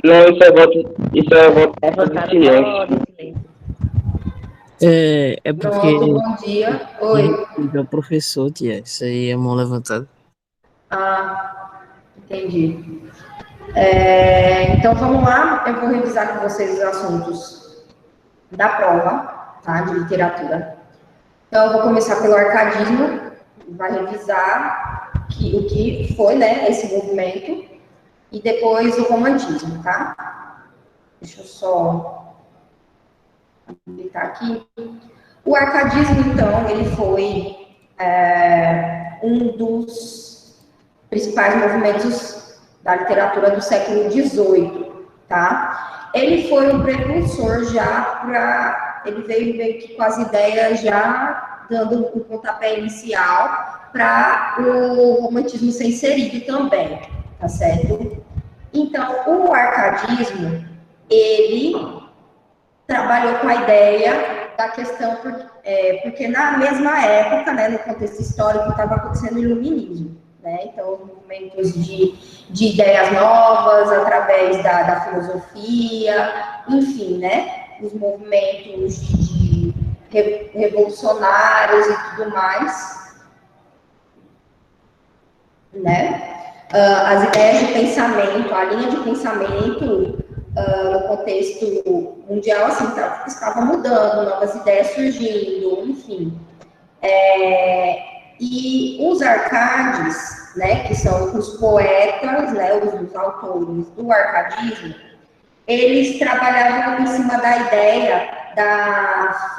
Não, isso é voto de silêncio. É porque Pronto, bom dia. Oi. é o professor, tia. Isso aí é mão levantada. Ah, entendi. Então vamos lá, eu vou revisar com vocês os assuntos da prova, tá, de literatura. Então eu vou começar pelo arcadismo, vai revisar o que foi, né, esse movimento, e depois o romantismo, tá? Deixa eu só habilitar aqui. O arcadismo, então, ele foi um dos principais movimentos da literatura do século XVIII, tá? Ele foi um precursor já para... Ele veio meio que com as ideias já dando um pontapé inicial para o romantismo ser inserido também, tá certo? Então, o arcadismo, ele trabalhou com a ideia da questão, porque na mesma época, né, no contexto histórico, estava acontecendo o iluminismo, né? Então, movimentos de ideias novas, através da filosofia, enfim, né? Os movimentos revolucionários e tudo mais, né? As ideias de pensamento, a linha de pensamento no contexto mundial, assim, estava mudando, novas ideias surgindo, enfim. E os arcades, né, que são os poetas, né, os autores do arcadismo, eles trabalhavam em cima da ideia da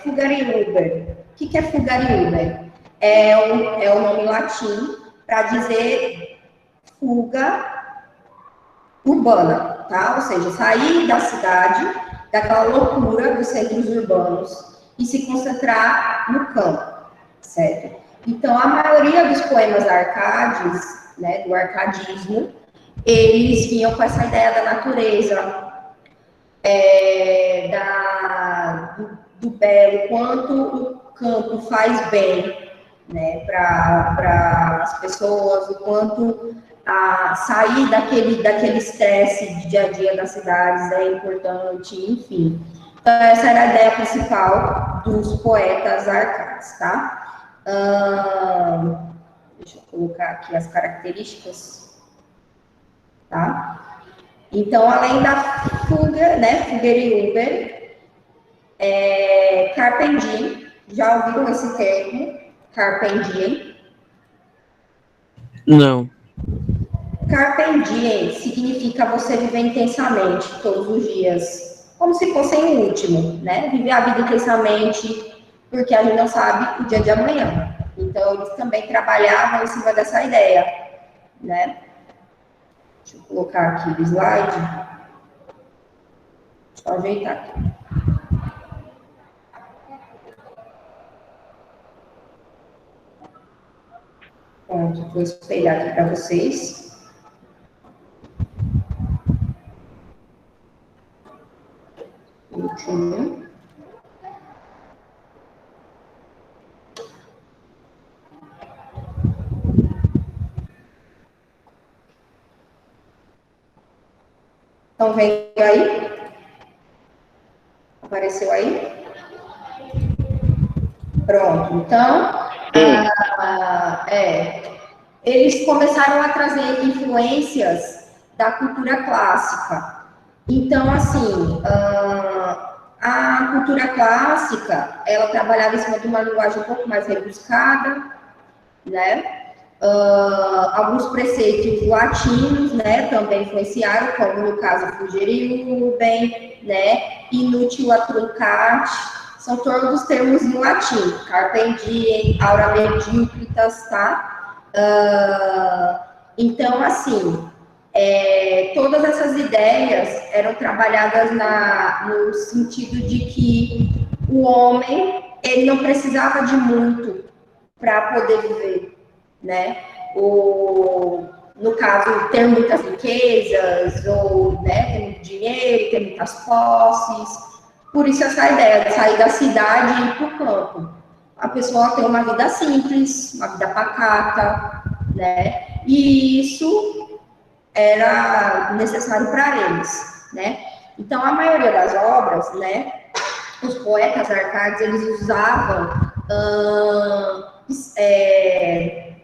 Fugariuber. O que é Fugariuber? É o nome latim para dizer fuga urbana, tá? Ou seja, sair da cidade, daquela loucura dos centros urbanos e se concentrar no campo, certo? Então, a maioria dos poemas arcades, né, do arcadismo, eles vinham com essa ideia da natureza, do belo, quanto o campo faz bem, né, para as pessoas, o quanto sair daquele estresse de dia a dia das cidades é importante, enfim. Então, essa era a ideia principal dos poetas arcades, tá? Deixa eu colocar aqui as características, tá? Então, além da fuga, né, Fugeriuber, Carpe diem, já ouviram esse termo? Carpe diem? Não. Carpe diem significa você viver intensamente todos os dias, como se fossem o último, né? Viver a vida intensamente, porque a gente não sabe o dia de amanhã. Então, eles também trabalhavam em cima dessa ideia, né? Deixa eu colocar aqui o slide. Deixa eu ajeitar aqui. Pronto, vou espelhar aqui para vocês. Último. Estão vendo aí? Apareceu aí? Pronto, então, eles começaram a trazer influências da cultura clássica. Então, assim, a cultura clássica, ela trabalhava em cima de uma linguagem um pouco mais rebuscada, né? Alguns preceitos latinos, né, também influenciaram, como no caso Fugeriuben, né, Inutila truncate, são todos termos em latim, Carpe diem, aura medíocritas, tá? Então, assim, todas essas ideias eram trabalhadas no sentido de que o homem, ele não precisava de muito para poder viver, né? No caso, ter muitas riquezas, ou, né, ter muito dinheiro, ter muitas posses. Por isso essa ideia de sair da cidade e ir para o campo. A pessoa tem uma vida simples, uma vida pacata, né? E isso era necessário para eles, né? Então, a maioria das obras, né, os poetas arcádios, eles usavam,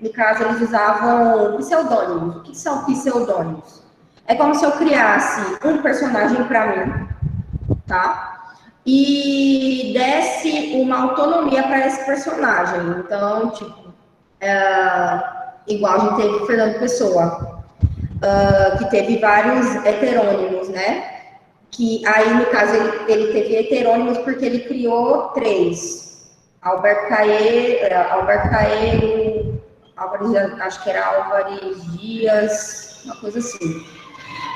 no caso, eles usavam pseudônimos. O que são pseudônimos? É como se eu criasse um personagem para mim, tá? E desse uma autonomia para esse personagem. Então, tipo, igual a gente teve Fernando Pessoa, que teve vários heterônimos, né? Que aí, no caso, ele teve heterônimos porque ele criou três. Albert Caeiro, Álvares, acho que era Álvares Dias, uma coisa assim.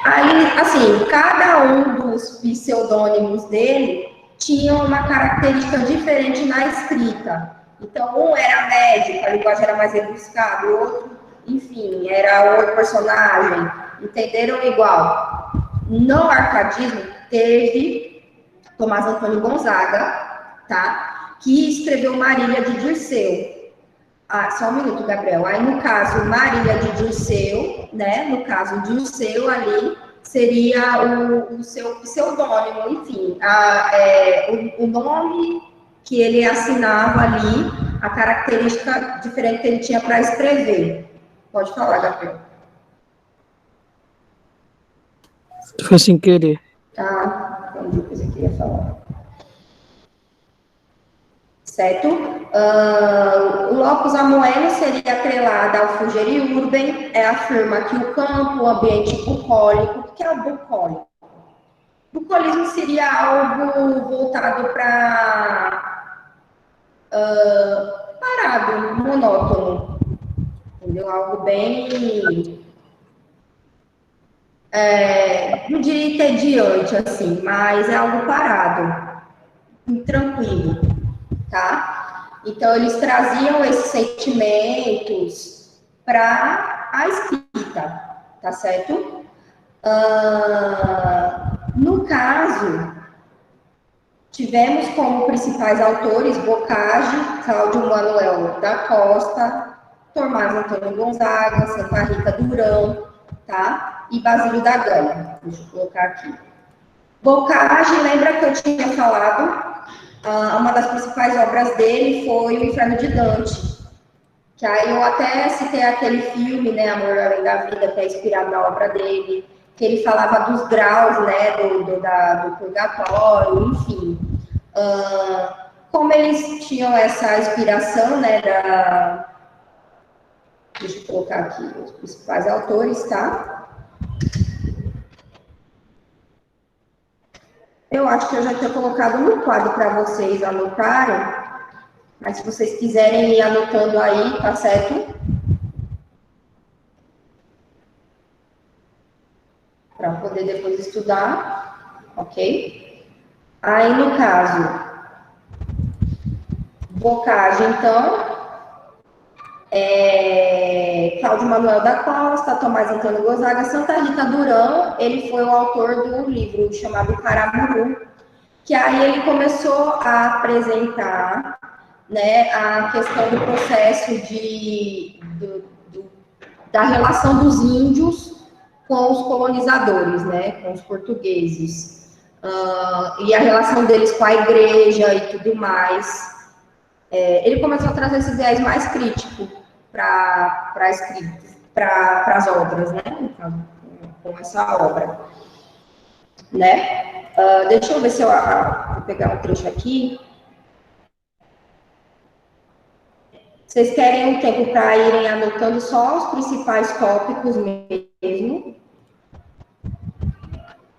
Aí, assim, cada um dos pseudônimos dele tinha uma característica diferente na escrita. Então, um era médico, a linguagem era mais rebuscada, o outro, enfim, era outro personagem. Entenderam igual? No arcadismo, teve Tomás Antônio Gonzaga, tá? Que escreveu Marília de Dirceu. Ah, só um minuto, Gabriel. Aí, no caso, Marília de Dirceu, né? No caso, Dirceu ali seria o seu pseudônimo, enfim, o nome que ele assinava ali, a característica diferente que ele tinha para escrever. Pode falar, Gabriel. Foi sem querer. Ah, entendi o que você queria falar. Certo? O locus amoeno seria atrelado ao Frugeri Urben, afirma que o campo, o ambiente bucólico, o que é o bucólico? Bucolismo seria algo voltado para parado, monótono, entendeu? Algo bem, não diria entediante, assim, mas é algo parado, tranquilo, tá? Então, eles traziam esses sentimentos para a escrita, tá certo? No caso, tivemos como principais autores Boccagi, Cláudio Manuel da Costa, Tomás Antônio Gonzaga, Santa Rita Durão, tá? E Basílio da Gama. Deixa eu colocar aqui. Boccagi, lembra que eu tinha falado? Uma das principais obras dele foi O Inferno de Dante, que aí eu até citei aquele filme, né, Amor Além da Vida, que é inspirado na obra dele, que ele falava dos graus, né, do purgatório, enfim. Como eles tinham essa inspiração, né, deixa eu colocar aqui os principais autores, tá? Eu acho que eu já tinha colocado no quadro para vocês anotarem, mas se vocês quiserem ir anotando aí, tá certo? Para poder depois estudar, ok? Aí, no caso, Boccagi, então, Cláudio Manuel da Costa, Tomás Antônio Gonzaga, Santa Rita Durão, ele foi o autor do livro chamado Caramuru, que aí ele começou a apresentar, né, a questão do processo da relação dos índios com os colonizadores, né, com os portugueses, e a relação deles com a igreja e tudo mais. Ele começou a trazer esses ideias mais críticos para as obras, né, com essa obra, né. Deixa eu ver se eu vou pegar um trecho aqui. Vocês querem um tempo para irem anotando só os principais tópicos mesmo?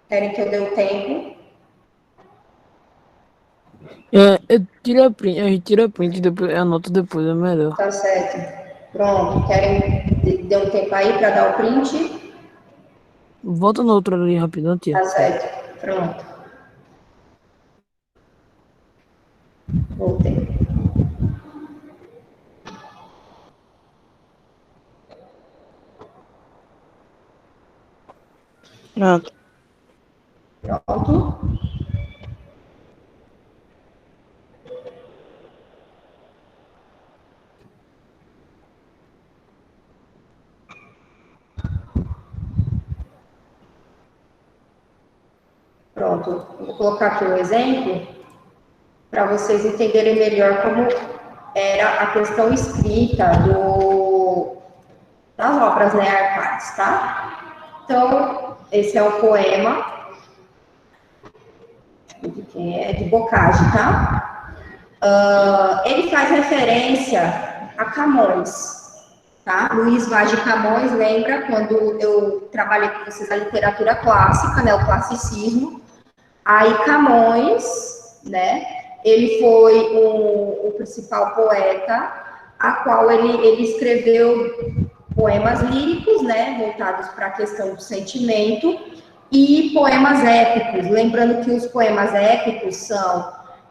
Querem que eu dê o tempo? Eu tiro a print, a gente tira a print e depois, eu anoto depois, é melhor. Tá certo. Pronto. Querem dar um tempo aí para dar o print? Volta no outro ali rapidão, tia. Tá certo. Pronto. Voltei. Pronto. Pronto. Pronto, vou colocar aqui um exemplo para vocês entenderem melhor como era a questão escrita das obras, né, arcaicas, tá? Então, esse é o poema de quem é de Bocage, tá? Ele faz referência a Camões, tá? Luiz Vaz de Camões, lembra quando eu trabalhei com vocês a literatura clássica, né, o classicismo? Aí Camões, né, ele foi o principal poeta, a qual ele escreveu poemas líricos, né, voltados para a questão do sentimento, e poemas épicos. Lembrando que os poemas épicos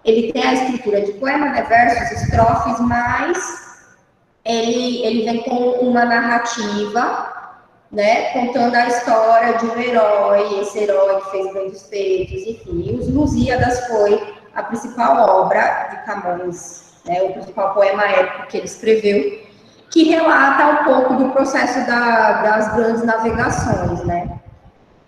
ele tem a estrutura de poema, né, versos, estrofes, mas ele vem com uma narrativa, né, contando a história de um herói, esse herói que fez grandes feitos, enfim. Os Lusíadas foi a principal obra de Camões, né, o principal poema épico que ele escreveu, que relata um pouco do processo das grandes navegações, né.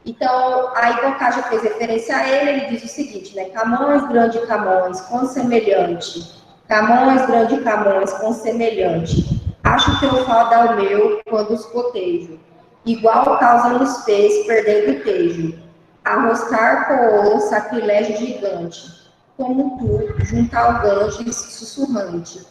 Então, aí Bocage fez referência a ele diz o seguinte, né, Camões, grande Camões, quão semelhante, Camões, grande Camões, quão semelhante, acho teu fado ao meu, quando os cotejo, igual causa nos fez, perdendo o tejo, arrostar com o sacrilégio gigante, como tu, junto ao Ganges sussurrante,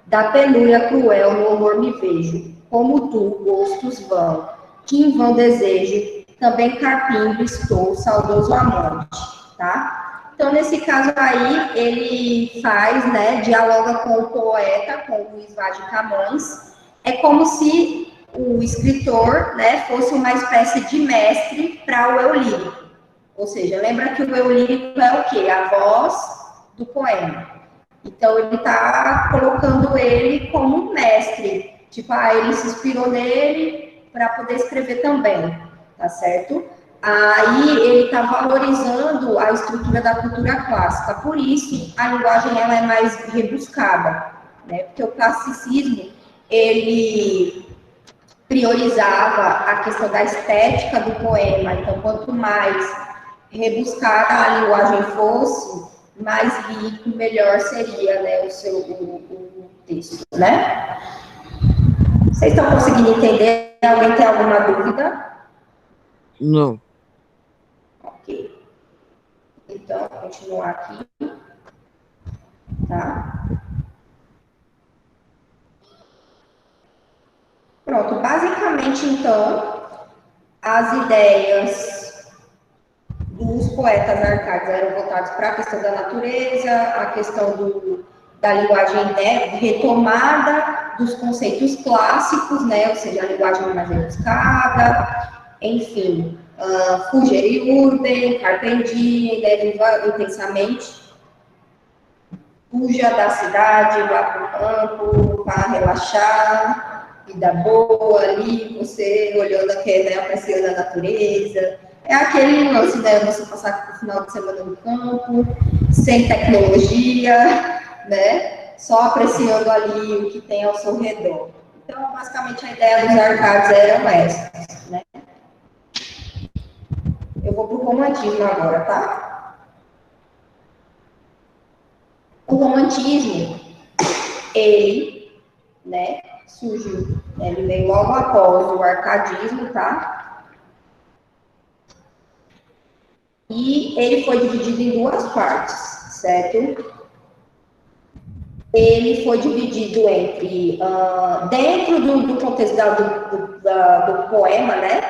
da penúria cruel no horror me vejo, como tu, gostos vão, que em vão desejo, também carpindo estou, saudoso amante, tá? Então, nesse caso aí, ele faz, né, dialoga com o poeta, com o Luiz Vaz de Camões, é como se o escritor, né, fosse uma espécie de mestre para o eu lírico, ou seja, lembra que o eu lírico é o quê? A voz do poema. Então, ele está colocando ele como um mestre, tipo, ele se inspirou nele para poder escrever também, tá certo? Aí ele está valorizando a estrutura da cultura clássica, por isso a linguagem ela é mais rebuscada, né? Porque o classicismo, ele priorizava a questão da estética do poema, então quanto mais rebuscada a linguagem fosse, mais rico, melhor seria, né, o texto, né? Vocês estão conseguindo entender? Alguém tem alguma dúvida? Não. Ok. Então, vou continuar aqui. Tá? Pronto. Basicamente, então, as ideias dos poetas arcaicos eram voltadas para a questão da natureza, a questão da linguagem, né, retomada dos conceitos clássicos, né, ou seja, a linguagem mais rebuscada, enfim, Fugger e Urban, Carpentier, né, viva intensamente, fuja da cidade, vá para o campo, para relaxar, vida boa ali, você olhando aqui, né, apreciando a natureza. É aquele lance, né, você passar o final de semana no campo, sem tecnologia, né, só apreciando ali o que tem ao seu redor. Então, basicamente, a ideia dos arcados eram essas, né. Eu vou para o romantismo agora, tá? O romantismo, ele, né, surgiu, né, ele veio logo após o arcadismo, tá? E ele foi dividido em duas partes, certo? Ele foi dividido entre, dentro do contexto do poema, né?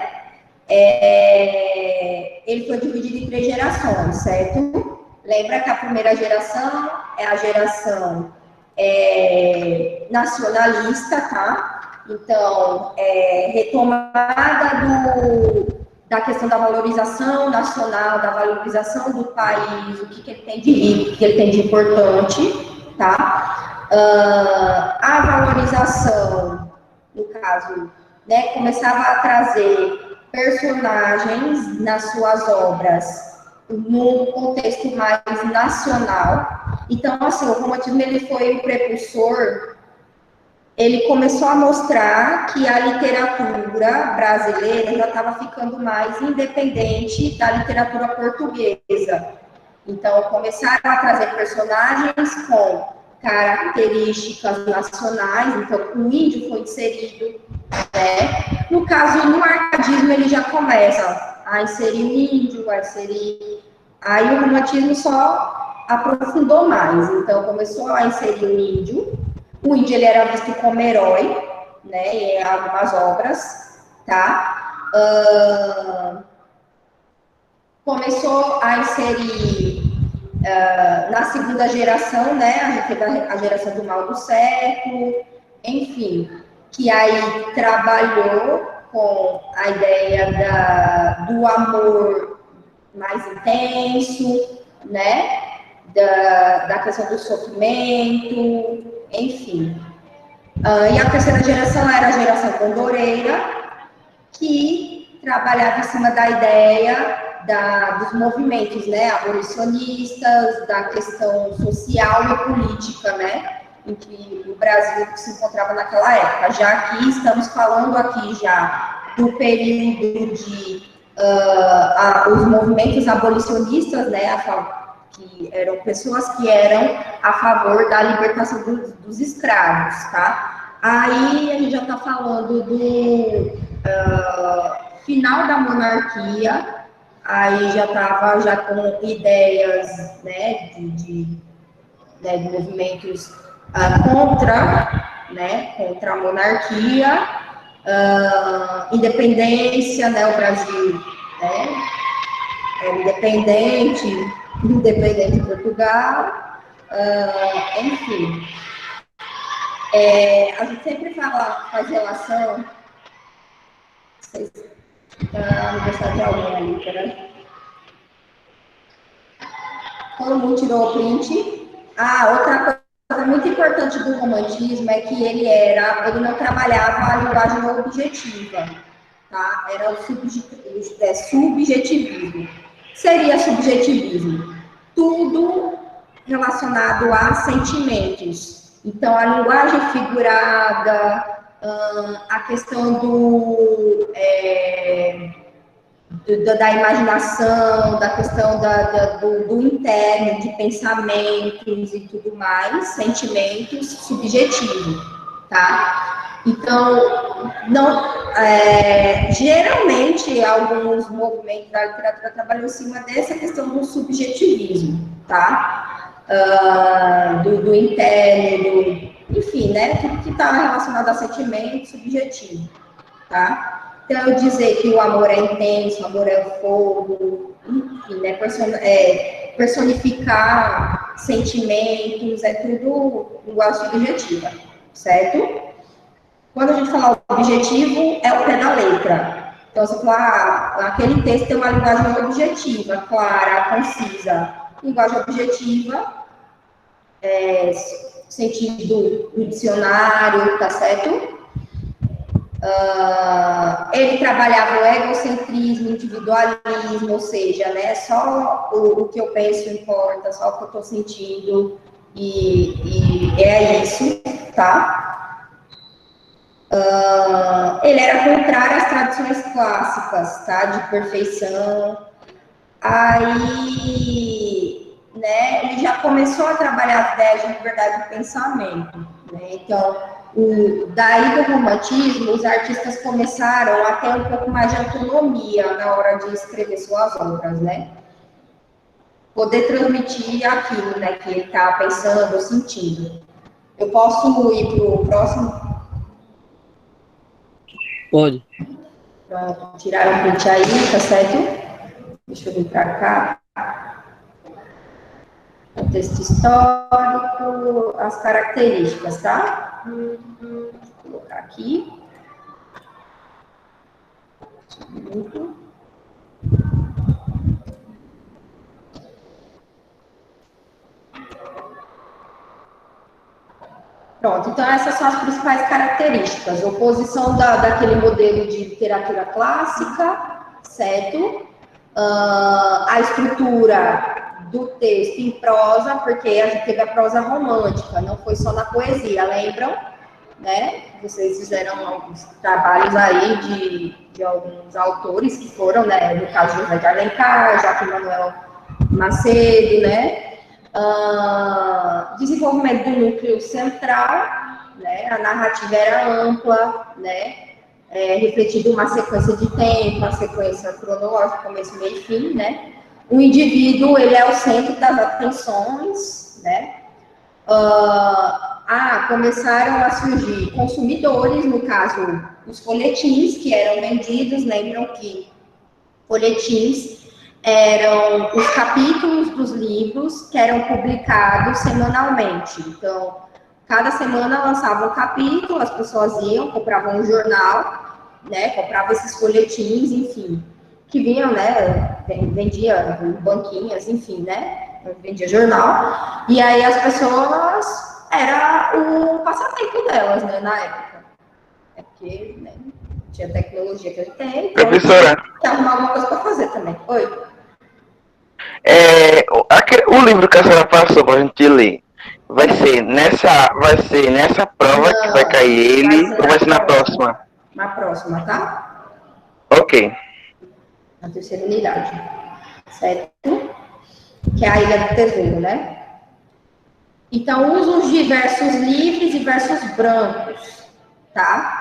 Ele foi dividido em 3 gerações, certo? Lembra que a primeira geração é a geração nacionalista, tá? Então, retomada da questão da valorização nacional, da valorização do país, o que ele tem de rico, o que ele tem de importante, tá? A valorização, no caso, né, começava a trazer personagens nas suas obras num contexto mais nacional. Então, assim, o romantismo ele foi o precursor ele começou a mostrar que a literatura brasileira já estava ficando mais independente da literatura portuguesa. Então, começaram a trazer personagens com características nacionais, então o índio foi inserido, né? No caso, no arcadismo, ele já começa a inserir o índio, a inserir... Aí o romantismo só aprofundou mais, então começou a inserir o índio ele era visto como herói, né, em algumas obras, tá? Começou a inserir na segunda geração, né, a gente teve a geração do mal do século, enfim, que aí trabalhou com a ideia do amor mais intenso, né, da questão do sofrimento, enfim. E a terceira geração era a geração condoreira, que trabalhava em cima da ideia dos movimentos, né, abolicionistas, da questão social e política, né, em que o Brasil se encontrava naquela época. Já que estamos falando aqui já do período de os movimentos abolicionistas, né, que eram pessoas que eram a favor da libertação dos escravos, tá? Aí a gente já está falando do final da monarquia, aí já estava já com ideias, né, de movimentos contra a monarquia, independência, né, o Brasil, né, era independente de Portugal, enfim. A gente sempre faz relação, aniversário de alguém ali, né? Todo mundo tirou o print. Outra coisa muito importante do romantismo é que ele não trabalhava a linguagem objetiva, tá? Era o subjetivismo. Seria subjetivismo? Tudo relacionado a sentimentos. Então, a linguagem figurada, a questão da imaginação, da questão do interno, de pensamentos e tudo mais, sentimentos subjetivos, tá? Então, geralmente, alguns movimentos da literatura trabalham em cima dessa questão do subjetivismo, tá? Do interno, enfim, né? Tudo que está relacionado a sentimento subjetivo, tá? Então, eu dizer que o amor é intenso, o amor é fogo, enfim, né? Personificar sentimentos, é tudo linguagem subjetiva, certo? Quando a gente fala objetivo, é o pé da letra. Então, você fala, aquele texto tem uma linguagem objetiva, clara, concisa. Linguagem objetiva, sentido do dicionário, tá certo? Ele trabalhava o egocentrismo, individualismo, ou seja, né, só o que eu penso importa, só o que eu estou sentindo, e é isso, tá? Ele era contrário às tradições clássicas, tá, de perfeição. Aí, né, ele já começou a trabalhar as ideias de liberdade de pensamento, né? Então, daí do romantismo, os artistas começaram a ter um pouco mais de autonomia na hora de escrever suas obras, né? Poder transmitir aquilo, né, que ele está pensando, sentindo. Eu posso ir para o próximo? Pode. Pronto, tirar o print aí, tá certo? Deixa eu vir para cá. O texto histórico, as características, tá? Vou colocar aqui. Pronto, então essas são as principais características. Oposição daquele modelo de literatura clássica, certo? A estrutura do texto em prosa, porque a gente teve a prosa romântica, não foi só na poesia, lembram? né? Vocês fizeram alguns trabalhos aí de alguns autores que foram, né? No caso, José de Alencar, Joaquim Manuel Macedo, né? Desenvolvimento do núcleo central, né? A narrativa era ampla, né? Refletindo uma sequência de tempo, uma sequência cronológica, começo, meio e fim, né? O indivíduo, ele é o centro das atenções, né? Começaram a surgir consumidores, no caso, os folhetins que eram vendidos, lembram que folhetins eram os capítulos dos livros que eram publicados semanalmente. Então, cada semana lançava um capítulo, as pessoas iam, compravam um jornal, né, compravam esses folhetins, enfim, que vinham, né, vendia banquinhas, enfim, né, vendia jornal, e aí as pessoas, era o passatempo delas, né, na época. É porque, né, tinha tecnologia que a gente tem, então Professora, tinha que arrumar alguma coisa para fazer também. Oi? o livro que a senhora passou para a gente ler, vai ser nessa prova que vai Não, cair ele ou vai ser na próxima? na próxima, tá? Ok. Na terceira unidade, certo? Que é a Ilha do Tesouro, né? Então, usa os de versos livres e versos brancos, tá?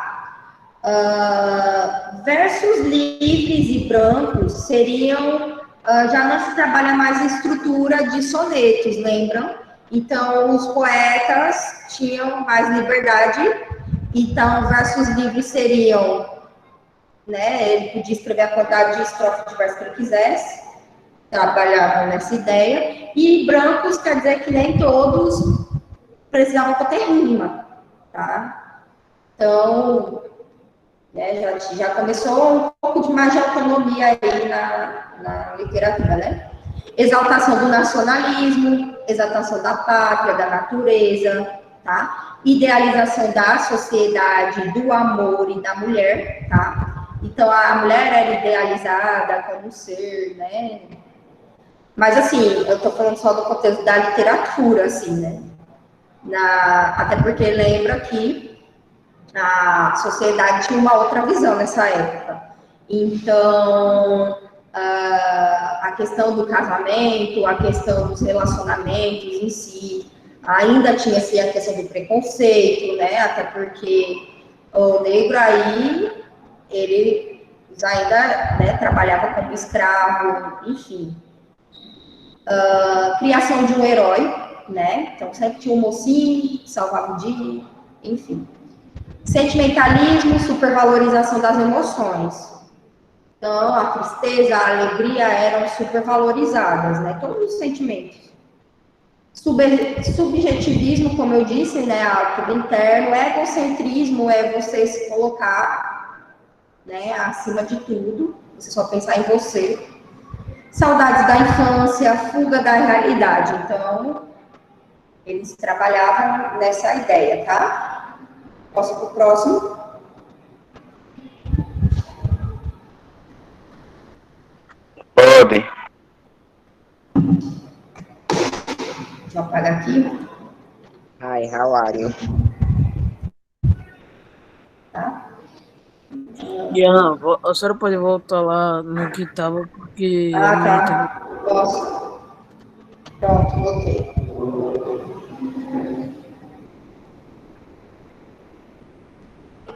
Versos livres e brancos seriam, já não se trabalha mais a estrutura de sonetos, lembram? Então, os poetas tinham mais liberdade, então, versos livres seriam, né, ele podia escrever a quantidade de estrofes de versos que ele quisesse, trabalhavam nessa ideia, e brancos quer dizer que nem todos precisavam ter rima, tá? Então, né, já começou um pouco de mais de autonomia aí na literatura, né? Exaltação do nacionalismo, exaltação da pátria, da natureza, tá? Idealização da sociedade, do amor e da mulher, tá? Então, a mulher era idealizada como ser, né? Mas, assim, eu tô falando só do contexto da literatura, assim, né? Até porque lembra que a sociedade tinha uma outra visão nessa época. Então, a questão do casamento, a questão dos relacionamentos em si, ainda tinha assim, a questão do preconceito, né? Até porque o negro aí, ele ainda, né, trabalhava como escravo, enfim. Criação de um herói, né? Então, sempre tinha um mocinho que salvava o dia, enfim. Sentimentalismo, supervalorização das emoções. Então, a tristeza, a alegria eram supervalorizadas, né? Todos os sentimentos. Subjetivismo, como eu disse, né? Algo interno. Egocentrismo é você se colocar, né, acima de tudo. Você só pensar em você. Saudades da infância, fuga da realidade. Então, eles trabalhavam nessa ideia, tá? Posso para o próximo? Pode. Deixa eu apagar aqui. Hi, how are you? Tá? Diana, a senhora pode voltar lá no que estava, porque a minha internet. Tá. Posso. Pronto, voltei.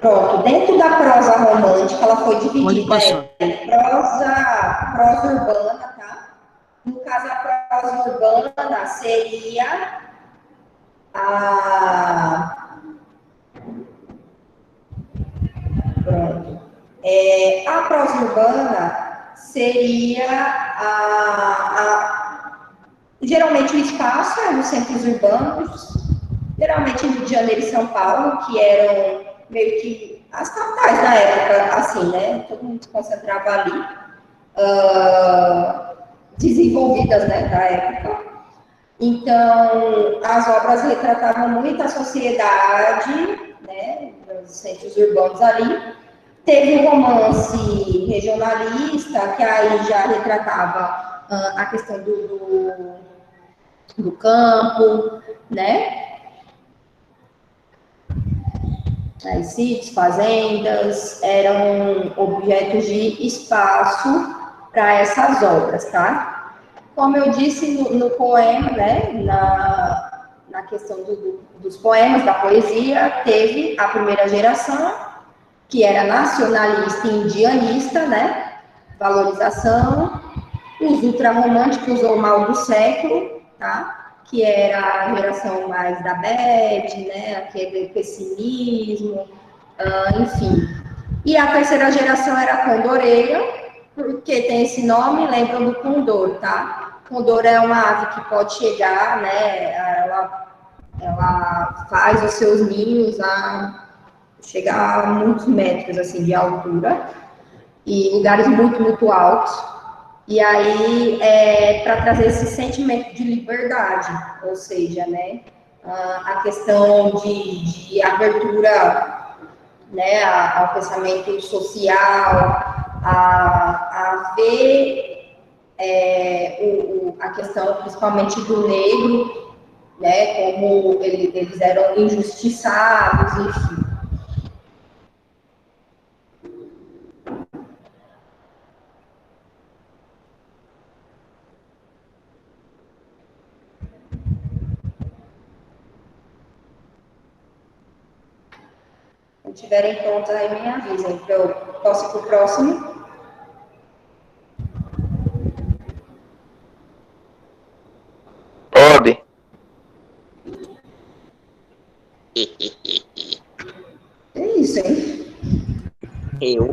Pronto, dentro da prosa romântica, ela foi Pode dividida passar. em prosa urbana, tá? No caso, a prosa urbana seria a... Pronto. A prosa urbana seria geralmente o espaço é nos centros urbanos, geralmente em Rio de Janeiro e São Paulo, que eram meio que as capitais na época, assim, né? Todo mundo se concentrava ali, desenvolvidas, né, da época. Então, as obras retratavam muito a sociedade, né, nos centros urbanos ali. Teve um romance regionalista, que aí já retratava a questão do campo, né? As sítios, fazendas, eram objetos de espaço para essas obras, tá? Como eu disse no poema, né, na questão dos poemas, da poesia, teve a primeira geração, que era nacionalista e indianista, né, valorização, os ultrarromânticos ou mal do século, tá? Que era a geração mais da bad, né? Aquele pessimismo, enfim. E a terceira geração era a condoreira, porque tem esse nome, lembram do condor, tá? Condor é uma ave que pode chegar, né? Ela faz os seus ninhos a chegar a muitos metros assim de altura e lugares muito, muito altos. E aí, para trazer esse sentimento de liberdade, ou seja, né, a questão de abertura, né, ao pensamento social, a ver a questão principalmente do negro, né, como eles eram injustiçados, enfim. Se estiverem prontas, aí me avisem, para eu posso ir para o próximo. Pode. É isso, hein? Eu.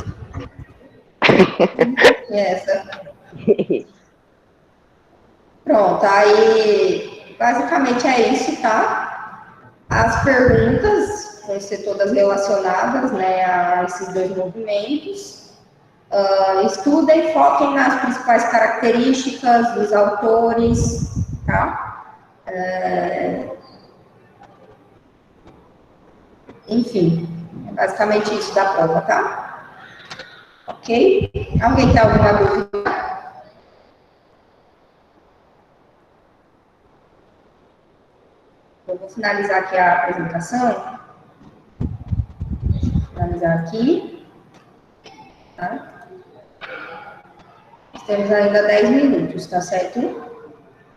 E essa. Pronto, aí basicamente é isso, tá? As perguntas vão ser todas relacionadas, né, a esses dois movimentos. Estudem, foquem nas principais características dos autores, tá? Enfim, é basicamente isso da prova, tá? Ok? Alguém tem alguma dúvida? Eu vou finalizar aqui a apresentação. Finalizar aqui. Tá? Temos ainda 10 minutos, tá certo?